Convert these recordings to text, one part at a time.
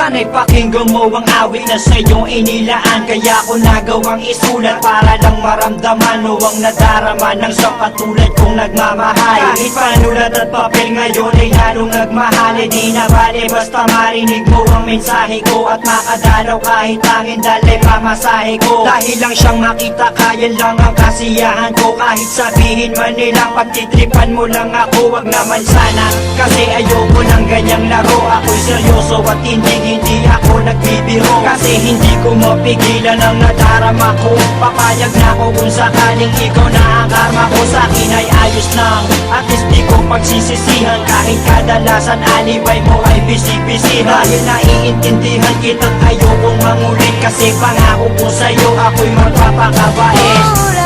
Sana'y pakinggan mo ang awit na sa'yong inilaan. Kaya ko nagawang isulat para lang maramdaman o ang nadarama ng sa katulad kong nagmamahal. Kahit panulat at papel ngayon ay lalong nagmahal. E di na bale basta marinig mo ang mensahe ko at makadalaw kahit tangin dalay pamasahe ko. Dahil lang siyang makita kaya lang ang kasiyahan ko. Kahit sabihin man nilang pagtitripan mo lang ako, wag naman sana. Kasi ayoko ng ganyang laro. Ako'y seryoso at hindi ako nagbibiro. Kasi hindi ko mapigilan ang nadarama ko. Papayag na ako kung sakaling ikaw na ang karma ko. Sa'kin ay ayos lang, at least di ko pagsisisihan. Kahit kadalasan alibay mo ay bisi-bisihan. Dahil naiintindihan kita't ayokong mangulit. Kasi pangako ko sa'yo ako'y magpapakabait.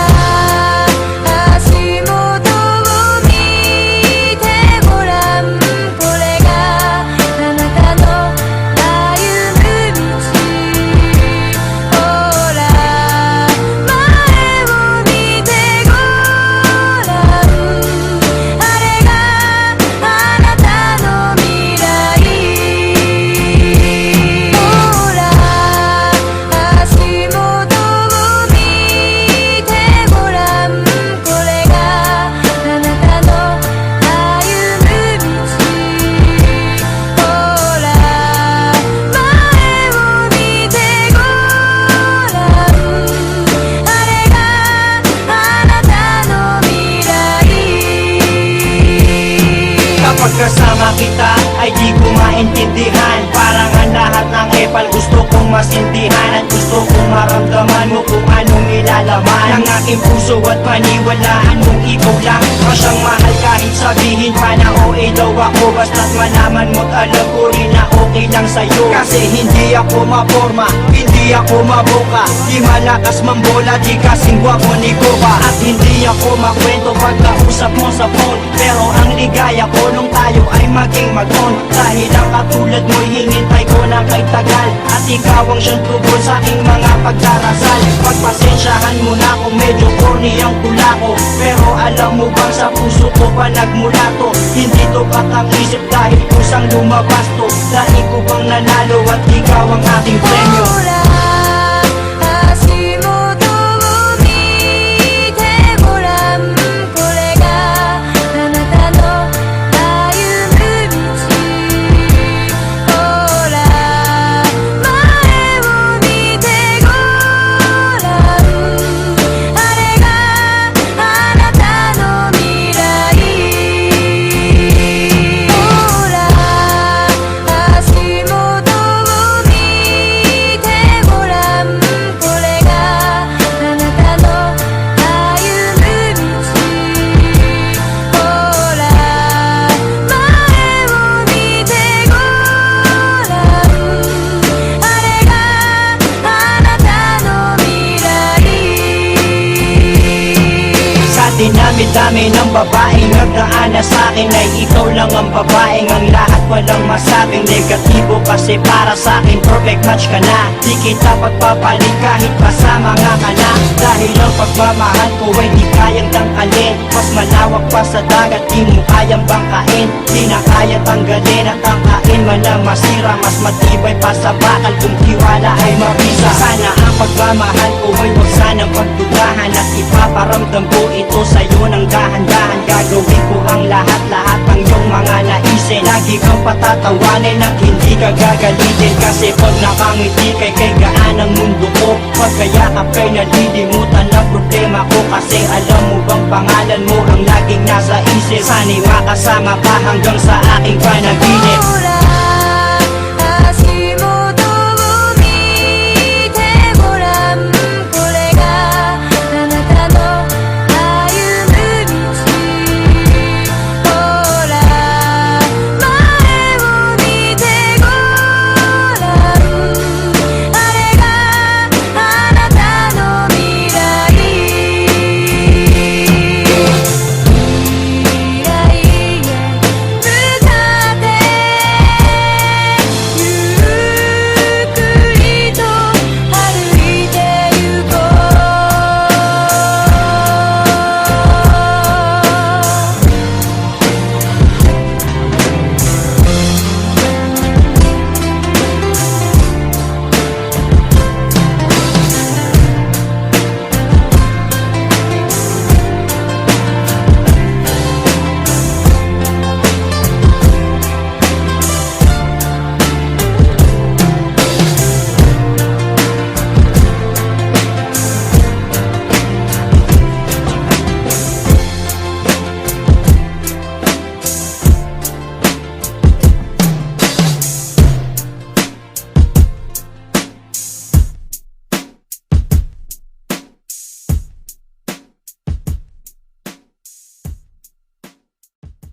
Pagkasama kita ay di ko maintindihan. Parang ang lahat ng epal gusto kong masintihan. At gusto kong maramdaman mo kung anong nilalaman ng aking puso at paniwalaan mong ikaw lang ang siyang mahal. Kahit sabihin pa na OA daw ako, basta't malaman mo't alam ko rin na okay lang sa'yo. Kasi hindi ako maporma, hindi ako maboka, di malakas mambola, di kasing gwapo ni Koba. At hindi ako makwento pag kausap mo sa phone. Pero ang ligaya ko nung tayo ay maging mag-on. Dahil ang katulad mo'y hinintay ko na kay tagal. At ikaw ang siyang tugon sa aking mga pagdarasal. Pagpasensyahan mo na kung medyo corny ang tula ko. Pero alam mo bang sa puso ko pa nagmula to. Hindi to katang-isip dahil kusang lumabas to. Dahil ko bang nanalo at ikaw ang aking premyo. Dinami-dami ng babaeng nagdaan na sa'kin ay ikaw lang ang babaeng ang lahat walang masabing negatibo. Kasi para sa'kin perfect match ka na. Di kita pagpapalit kahit pasama nga ka na. Dahil ang pagmamahal ko ay di kayang tangkalin. Mas malawak pa sa dagat, di mo kayang bangkain. Di na kaya tanggalin at tangkain man na masira. Mas matibay pa sa bakal kung tiwala ay mabisa. Sana ang pagmamahal ko ay huwag sanang pagdudahan. At ipaparamdam ko ito sa'yo ng dahan-dahan. Gagawin ko ang lahat-lahat ng iyong mga naisin. Lagi kang patatawanin at hindi ka gagalitin. Kasi pag nakangiti kay gaan ang mundo ko. Pagkayakap kay nalilimutan ang problema ko. Kasi alam mo bang pangalan mo ang laging nasa isip. Sana'y makasama pa hanggang sa aking panaginip.